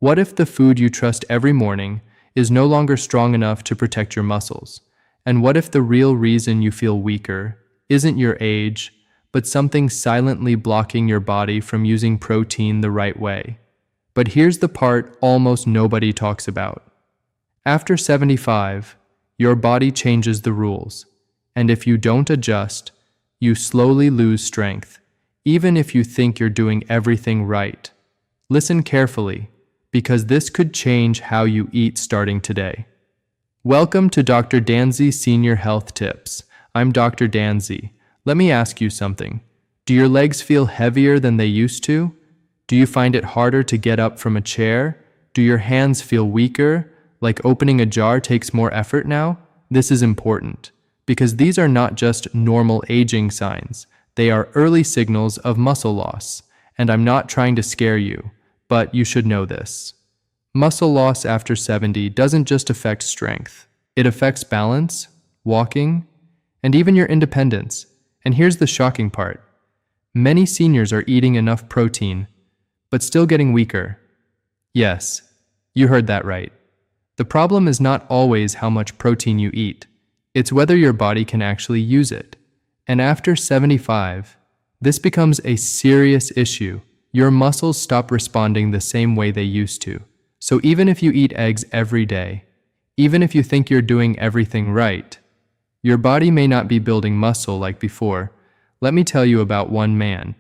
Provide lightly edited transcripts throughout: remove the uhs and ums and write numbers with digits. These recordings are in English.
What if the food you trust every morning is no longer strong enough to protect your muscles? And what if the real reason you feel weaker isn't your age, but something silently blocking your body from using protein the right way? But here's the part almost nobody talks about. After 75, your body changes the rules, and if you don't adjust, you slowly lose strength, even if you think you're doing everything right. Listen carefully, because this could change how you eat starting today. Welcome to Dr. Danzy Senior Health Tips. I'm Dr. Danzy. Let me ask you something. Do your legs feel heavier than they used to? Do you find it harder to get up from a chair? Do your hands feel weaker, like opening a jar takes more effort now? This is important, because these are not just normal aging signs. They are early signals of muscle loss, and I'm not trying to scare you, but you should know this. Muscle loss after 70 doesn't just affect strength. It affects balance, walking, and even your independence. And here's the shocking part. Many seniors are eating enough protein, but still getting weaker. Yes, you heard that right. The problem is not always how much protein you eat. It's whether your body can actually use it. And after 75, this becomes a serious issue. Your muscles stop responding the same way they used to. So even if you eat eggs every day, even if you think you're doing everything right, your body may not be building muscle like before. Let me tell you about one man.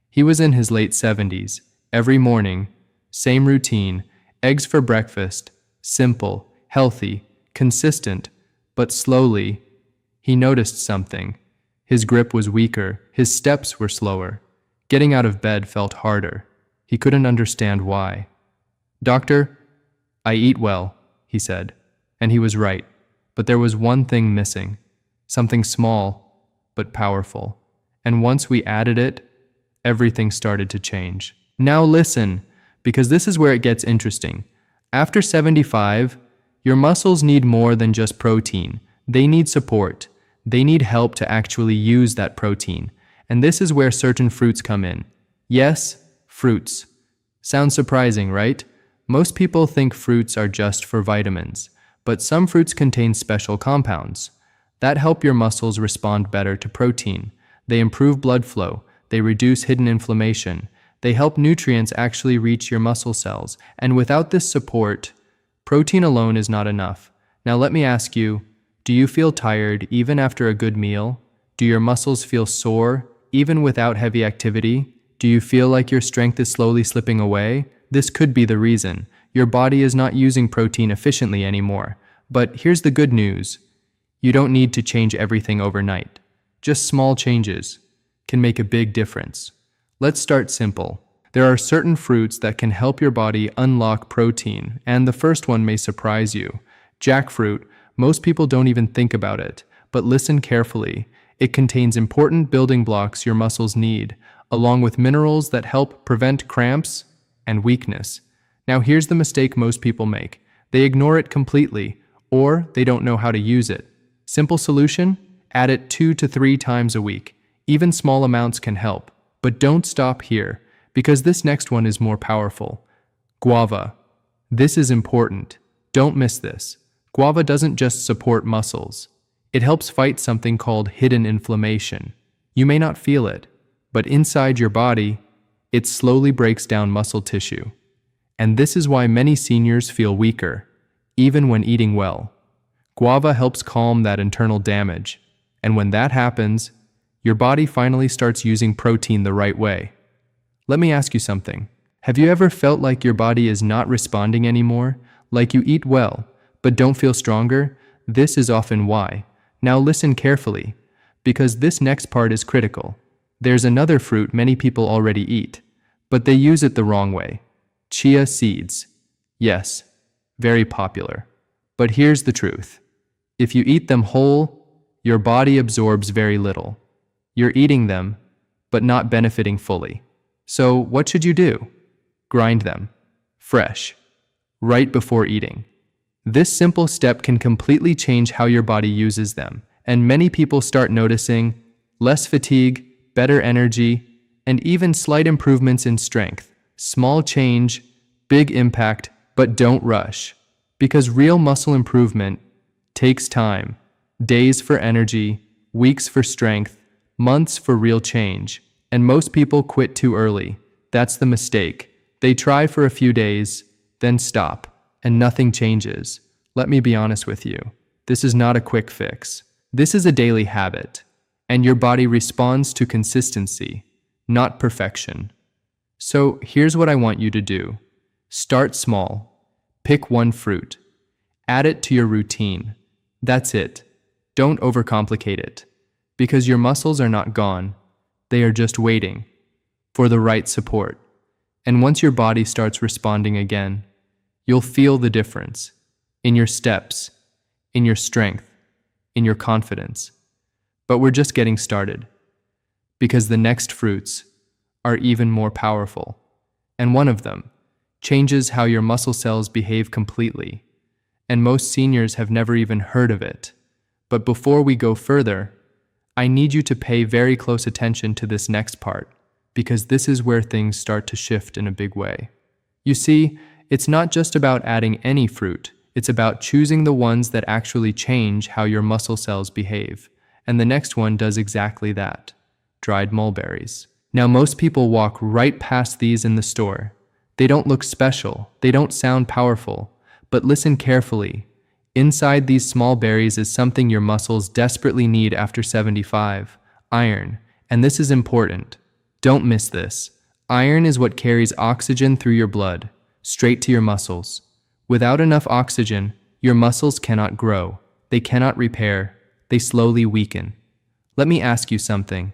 He was in his late 70s. Every morning, same routine, eggs for breakfast, simple, healthy, consistent, but slowly, he noticed something. His grip was weaker, his steps were slower. Getting out of bed felt harder. He couldn't understand why. "Doctor, I eat well," he said. And he was right. But there was one thing missing. Something small, but powerful. And once we added it, everything started to change. Now listen, because this is where it gets interesting. After 75, your muscles need more than just protein. They need support. They need help to actually use that protein. And this is where certain fruits come in. Yes, fruits. Sounds surprising, right? Most people think fruits are just for vitamins, but some fruits contain special compounds that help your muscles respond better to protein. They improve blood flow. They reduce hidden inflammation. They help nutrients actually reach your muscle cells. And without this support, protein alone is not enough. Now let me ask you, do you feel tired even after a good meal? Do your muscles feel sore even without heavy activity? Do you feel like your strength is slowly slipping away? This could be the reason. Your body is not using protein efficiently anymore. But here's the good news. You don't need to change everything overnight. Just small changes can make a big difference. Let's start simple. There are certain fruits that can help your body unlock protein, and the first one may surprise you. Jackfruit. Most people don't even think about it, but listen carefully. It contains important building blocks your muscles need, along with minerals that help prevent cramps and weakness. Now here's the mistake most people make. They ignore it completely, or they don't know how to use it. Simple solution? Add it 2 to 3 times a week. Even small amounts can help. But don't stop here, because this next one is more powerful. Guava. This is important. Don't miss this. Guava doesn't just support muscles. It helps fight something called hidden inflammation. You may not feel it, but inside your body, it slowly breaks down muscle tissue. And this is why many seniors feel weaker, even when eating well. Guava helps calm that internal damage, and when that happens, your body finally starts using protein the right way. Let me ask you something. Have you ever felt like your body is not responding anymore? Like you eat well, but don't feel stronger? This is often why. Now listen carefully, because this next part is critical. There's another fruit many people already eat, but they use it the wrong way. Chia seeds. Yes, very popular. But here's the truth. If you eat them whole, your body absorbs very little. You're eating them, but not benefiting fully. So what should you do? Grind them, fresh, right before eating. This simple step can completely change how your body uses them, and many people start noticing less fatigue, better energy, and even slight improvements in strength. Small change, big impact But don't rush, because real muscle improvement takes time. Days for energy, weeks for strength, months for real change. And most people quit too early. That's the mistake. They try for a few days, then stop, and nothing changes. Let me be honest with you. This is not a quick fix. This is a daily habit, and your body responds to consistency, not perfection. So here's what I want you to do. Start small. Pick one fruit. Add it to your routine. That's it. Don't overcomplicate it, because your muscles are not gone. They are just waiting for the right support. And once your body starts responding again, you'll feel the difference in your steps, in your strength, in your confidence. But we're just getting started, because the next fruits are even more powerful. And one of them changes how your muscle cells behave completely. And most seniors have never even heard of it. But before we go further, I need you to pay very close attention to this next part, because this is where things start to shift in a big way. You see, it's not just about adding any fruit, it's about choosing the ones that actually change how your muscle cells behave. And the next one does exactly that: dried mulberries. Now, most people walk right past these in the store. They don't look special, they don't sound powerful, but listen carefully. Inside these small berries is something your muscles desperately need after 75, iron. And this is important. Don't miss this. Iron is what carries oxygen through your blood, straight to your muscles. Without enough oxygen, your muscles cannot grow, they cannot repair, they slowly weaken. Let me ask you something.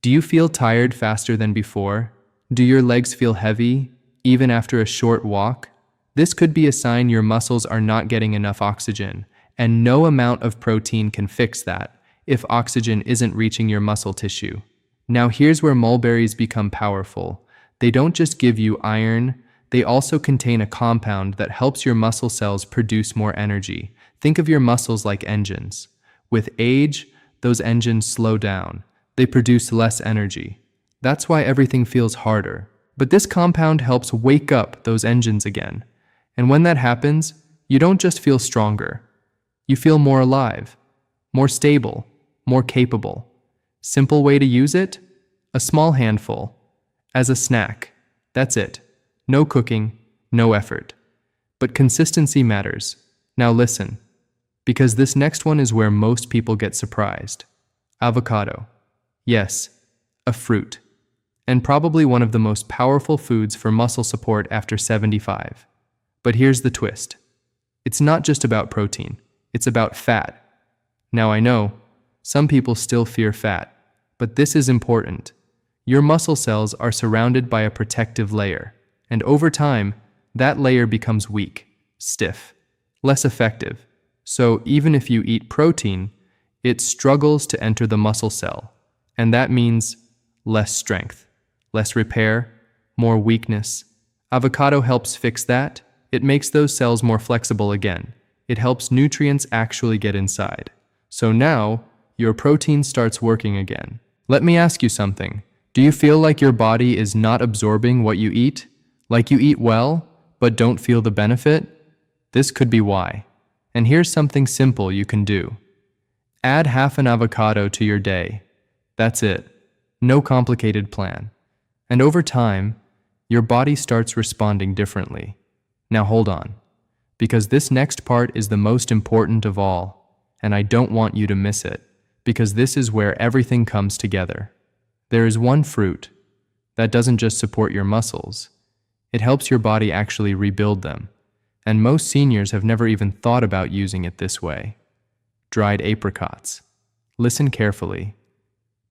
Do you feel tired faster than before? Do your legs feel heavy, even after a short walk? This could be a sign your muscles are not getting enough oxygen, and no amount of protein can fix that if oxygen isn't reaching your muscle tissue. Now here's where mulberries become powerful. They don't just give you iron, they also contain a compound that helps your muscle cells produce more energy. Think of your muscles like engines. With age, those engines slow down. They produce less energy. That's why everything feels harder. But this compound helps wake up those engines again. And when that happens, you don't just feel stronger. You feel more alive, more stable, more capable. Simple way to use it? A small handful. As a snack. That's it. No cooking, no effort. But consistency matters. Now listen, because this next one is where most people get surprised. Avocado. Yes, a fruit. And probably one of the most powerful foods for muscle support after 75. But here's the twist. It's not just about protein, it's about fat. Now I know, some people still fear fat, but this is important. Your muscle cells are surrounded by a protective layer, and over time, that layer becomes weak, stiff, less effective. So even if you eat protein, it struggles to enter the muscle cell, and that means less strength, less repair, more weakness. Avocado helps fix that. It makes those cells more flexible again. It helps nutrients actually get inside. So now, your protein starts working again. Let me ask you something. Do you feel like your body is not absorbing what you eat? Like you eat well, but don't feel the benefit? This could be why. And here's something simple you can do. Add half an avocado to your day. That's it. No complicated plan. And over time, your body starts responding differently. Now hold on, because this next part is the most important of all, and I don't want you to miss it, because this is where everything comes together. There is one fruit that doesn't just support your muscles, it helps your body actually rebuild them, and most seniors have never even thought about using it this way. Dried apricots. Listen carefully,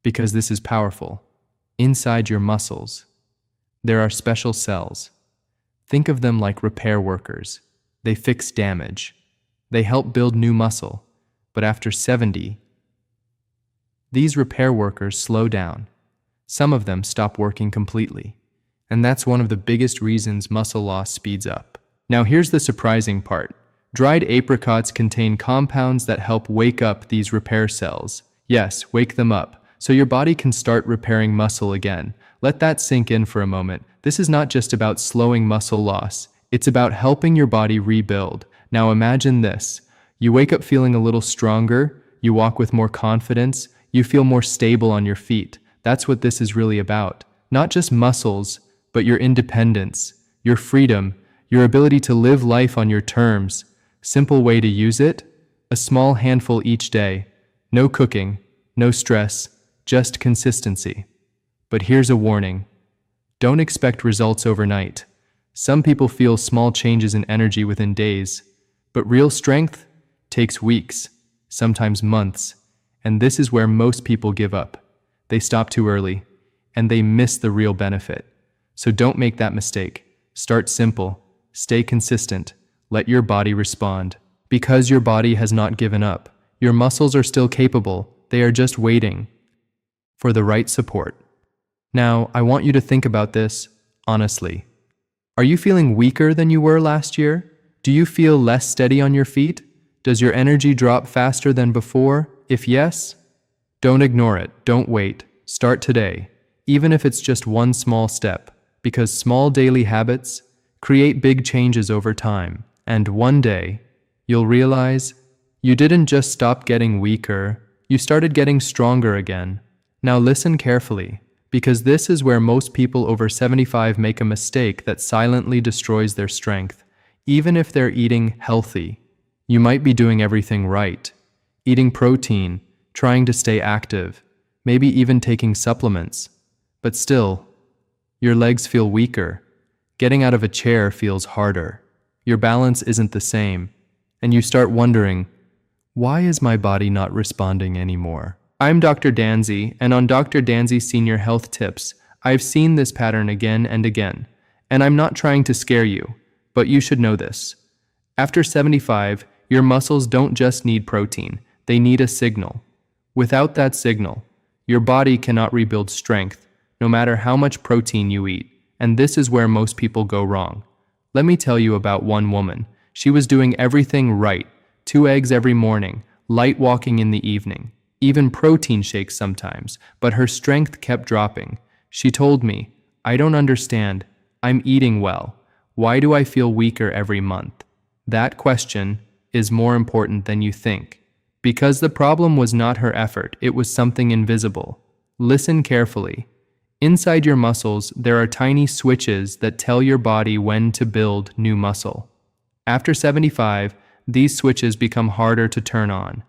because this is powerful. Inside your muscles, there are special cells. Think of them like repair workers. They fix damage. They help build new muscle. But after 70, these repair workers slow down. Some of them stop working completely. And that's one of the biggest reasons muscle loss speeds up. Now here's the surprising part. Dried apricots contain compounds that help wake up these repair cells. Yes, wake them up, so your body can start repairing muscle again. Let that sink in for a moment. This is not just about slowing muscle loss, It's about helping your body rebuild. Now imagine this. You wake up feeling a little stronger, you walk with more confidence, you feel more stable on your feet. That's what this is really about. Not just muscles, but your independence, your freedom, your ability to live life on your terms. Simple way to use it? A small handful each day. No cooking, no stress, just consistency. But here's a warning. Don't expect results overnight. Some people feel small changes in energy within days, but real strength takes weeks, sometimes months, and this is where most people give up. They stop too early, and they miss the real benefit. So don't make that mistake. Start simple, stay consistent, let your body respond. Because your body has not given up, your muscles are still capable, they are just waiting for the right support. Now, I want you to think about this honestly. Are you feeling weaker than you were last year? Do you feel less steady on your feet? Does your energy drop faster than before? If yes, don't ignore it. Don't wait. Start today, even if it's just one small step, because small daily habits create big changes over time. And one day, you'll realize you didn't just stop getting weaker, you started getting stronger again. Now listen carefully, because this is where most people over 75 make a mistake that silently destroys their strength. Even if they're eating healthy, you might be doing everything right. Eating protein, trying to stay active, maybe even taking supplements. But still, your legs feel weaker. Getting out of a chair feels harder. Your balance isn't the same. And you start wondering, why is my body not responding anymore? I'm Dr. Danzy, and on Dr. Danzy Senior Health Tips, I've seen this pattern again and again. And I'm not trying to scare you, but you should know this. After 75, your muscles don't just need protein, they need a signal. Without that signal, your body cannot rebuild strength, no matter how much protein you eat. And this is where most people go wrong. Let me tell you about one woman. She was doing everything right. 2 eggs every morning, light walking in the evening, even protein shakes sometimes, but her strength kept dropping. She told me, "I don't understand. I'm eating well. Why do I feel weaker every month?" That question is more important than you think. Because the problem was not her effort, it was something invisible. Listen carefully. Inside your muscles, there are tiny switches that tell your body when to build new muscle. After 75, these switches become harder to turn on.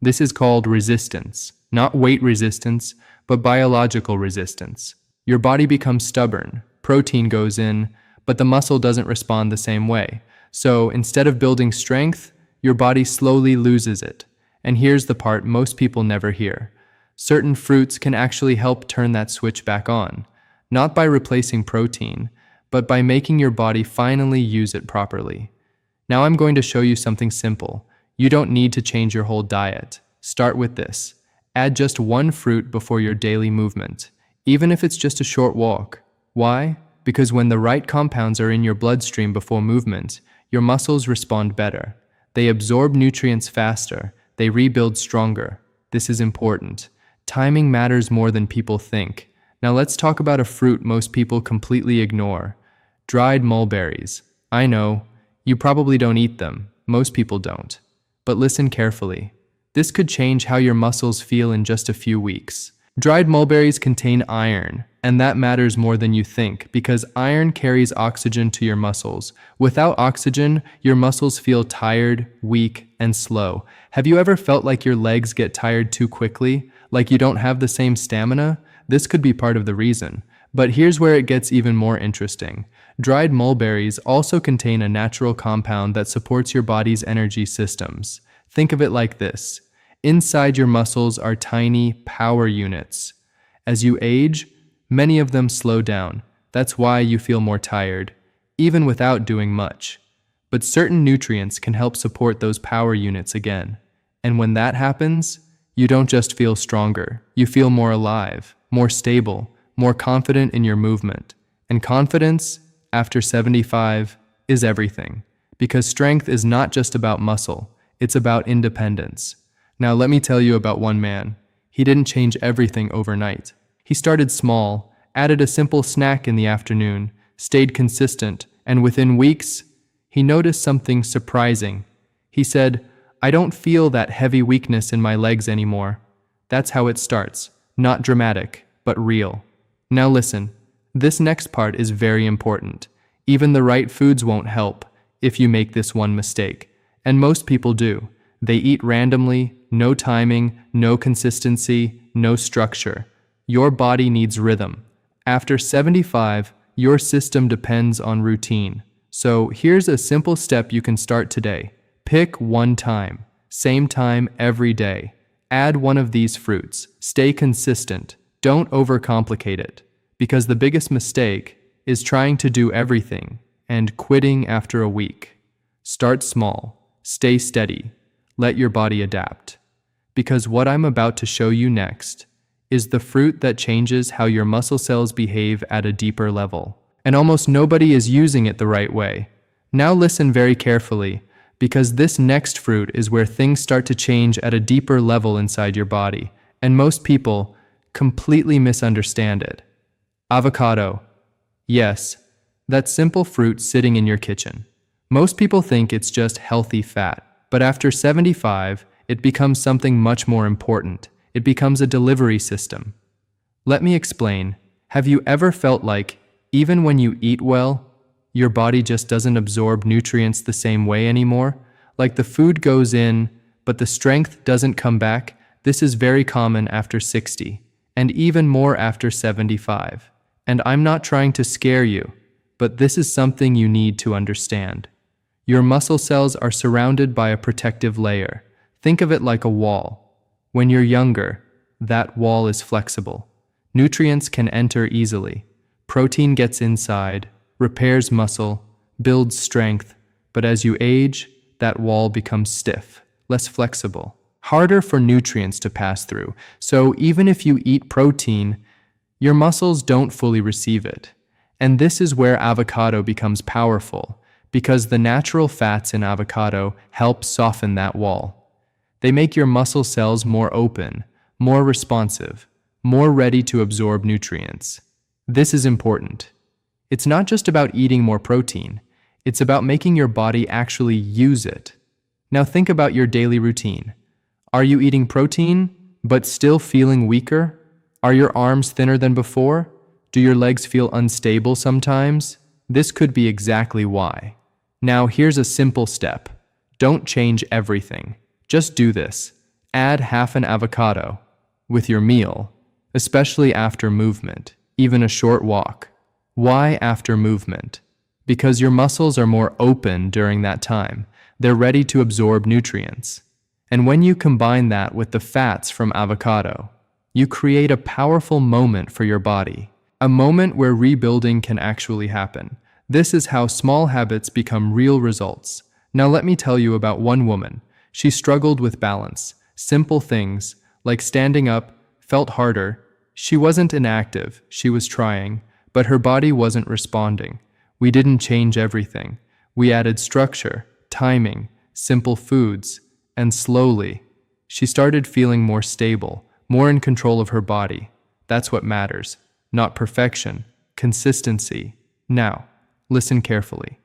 This is called resistance, not weight resistance, but biological resistance. Your body becomes stubborn, protein goes in, but the muscle doesn't respond the same way. So instead of building strength, your body slowly loses it. And here's the part most people never hear. Certain fruits can actually help turn that switch back on, not by replacing protein, but by making your body finally use it properly. Now I'm going to show you something simple. You don't need to change your whole diet. Start with this. Add just one fruit before your daily movement, even if it's just a short walk. Why? Because when the right compounds are in your bloodstream before movement, your muscles respond better. They absorb nutrients faster. They rebuild stronger. This is important. Timing matters more than people think. Now let's talk about a fruit most people completely ignore. Dried mulberries. I know, you probably don't eat them. Most people don't. But listen carefully. This could change how your muscles feel in just a few weeks. Dried mulberries contain iron, and that matters more than you think because iron carries oxygen to your muscles. Without oxygen, your muscles feel tired, weak, and slow. Have you ever felt like your legs get tired too quickly? Like you don't have the same stamina? This could be part of the reason. But here's where it gets even more interesting. Dried mulberries also contain a natural compound that supports your body's energy systems. Think of it like this. Inside your muscles are tiny power units. As you age, many of them slow down. That's why you feel more tired, even without doing much. But certain nutrients can help support those power units again. And when that happens, you don't just feel stronger. You feel more alive, more stable, more confident in your movement. And confidence, after 75, is everything. Because strength is not just about muscle, it's about independence. Now let me tell you about one man. He didn't change everything overnight. He started small, added a simple snack in the afternoon, stayed consistent, and within weeks, he noticed something surprising. He said, "I don't feel that heavy weakness in my legs anymore." That's how it starts. Not dramatic, but real. Now listen, this next part is very important. Even the right foods won't help if you make this one mistake. And most people do. They eat randomly, no timing, no consistency, no structure. Your body needs rhythm. After 75, your system depends on routine. So here's a simple step you can start today. Pick one time, same time every day. Add one of these fruits. Stay consistent. Don't overcomplicate it. Because the biggest mistake is trying to do everything and quitting after a week. Start small. Stay steady. Let your body adapt. Because what I'm about to show you next is the fruit that changes how your muscle cells behave at a deeper level. And almost nobody is using it the right way. Now listen very carefully, because this next fruit is where things start to change at a deeper level inside your body, and most people completely misunderstand it. Avocado. Yes, that simple fruit sitting in your kitchen. Most people think it's just healthy fat, but after 75, it becomes something much more important. It becomes a delivery system. Let me explain. Have you ever felt like, even when you eat well, your body just doesn't absorb nutrients the same way anymore? Like the food goes in, but the strength doesn't come back? This is very common after 60, and even more after 75. And I'm not trying to scare you, but this is something you need to understand. Your muscle cells are surrounded by a protective layer. Think of it like a wall. When you're younger, that wall is flexible. Nutrients can enter easily. Protein gets inside, repairs muscle, builds strength, but as you age, that wall becomes stiff, less flexible, harder for nutrients to pass through. So even if you eat protein, your muscles don't fully receive it. And this is where avocado becomes powerful, because the natural fats in avocado help soften that wall. They make your muscle cells more open, more responsive, more ready to absorb nutrients. This is important. It's not just about eating more protein. It's about making your body actually use it. Now think about your daily routine. Are you eating protein, but still feeling weaker? Are your arms thinner than before? Do your legs feel unstable sometimes? This could be exactly why. Now here's a simple step. Don't change everything. Just do this. Add half an avocado with your meal, especially after movement, even a short walk. Why after movement? Because your muscles are more open during that time. They're ready to absorb nutrients. And when you combine that with the fats from avocado, you create a powerful moment for your body. A moment where rebuilding can actually happen. This is how small habits become real results. Now let me tell you about one woman. She struggled with balance. Simple things, like standing up, felt harder. She wasn't inactive, she was trying, but her body wasn't responding. We didn't change everything. We added structure, timing, simple foods, and slowly, she started feeling more stable, more in control of her body. That's what matters. Not perfection, consistency. Now, listen carefully,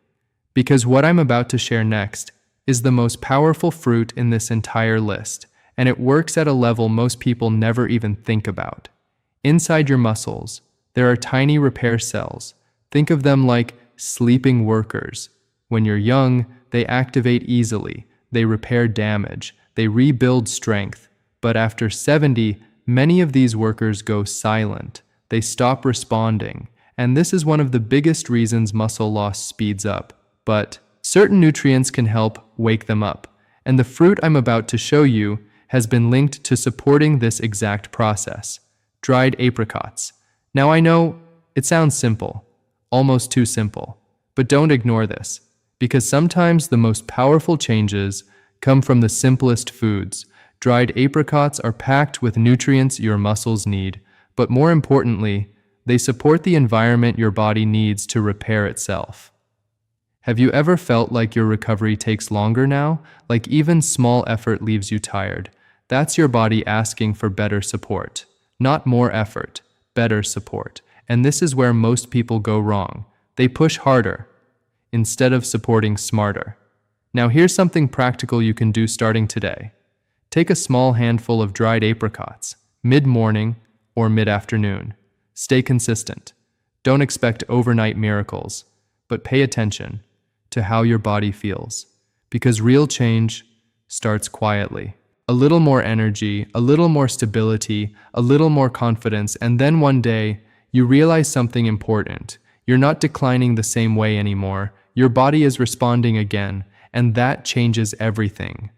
because what I'm about to share next is the most powerful fruit in this entire list, and it works at a level most people never even think about. Inside your muscles, there are tiny repair cells. Think of them like sleeping workers. When you're young, they activate easily, they repair damage, they rebuild strength. But after 70, many of these workers go silent. They stop responding, and this is one of the biggest reasons muscle loss speeds up. But certain nutrients can help wake them up, and the fruit I'm about to show you has been linked to supporting this exact process. Dried apricots. Now I know it sounds simple, almost too simple, but don't ignore this, because sometimes the most powerful changes come from the simplest foods. Dried apricots are packed with nutrients your muscles need, but more importantly, they support the environment your body needs to repair itself. Have you ever felt like your recovery takes longer now? Like even small effort leaves you tired? That's your body asking for better support. Not more effort, better support. And this is where most people go wrong. They push harder. instead of supporting smarter. Now here's something practical you can do starting today. Take a small handful of dried apricots, mid-morning or mid-afternoon. Stay consistent. Don't expect overnight miracles, but pay attention to how your body feels, because real change starts quietly. A little more energy, a little more stability, a little more confidence, and then one day, you realize something important. You're not declining the same way anymore. Your body is responding again, and that changes everything.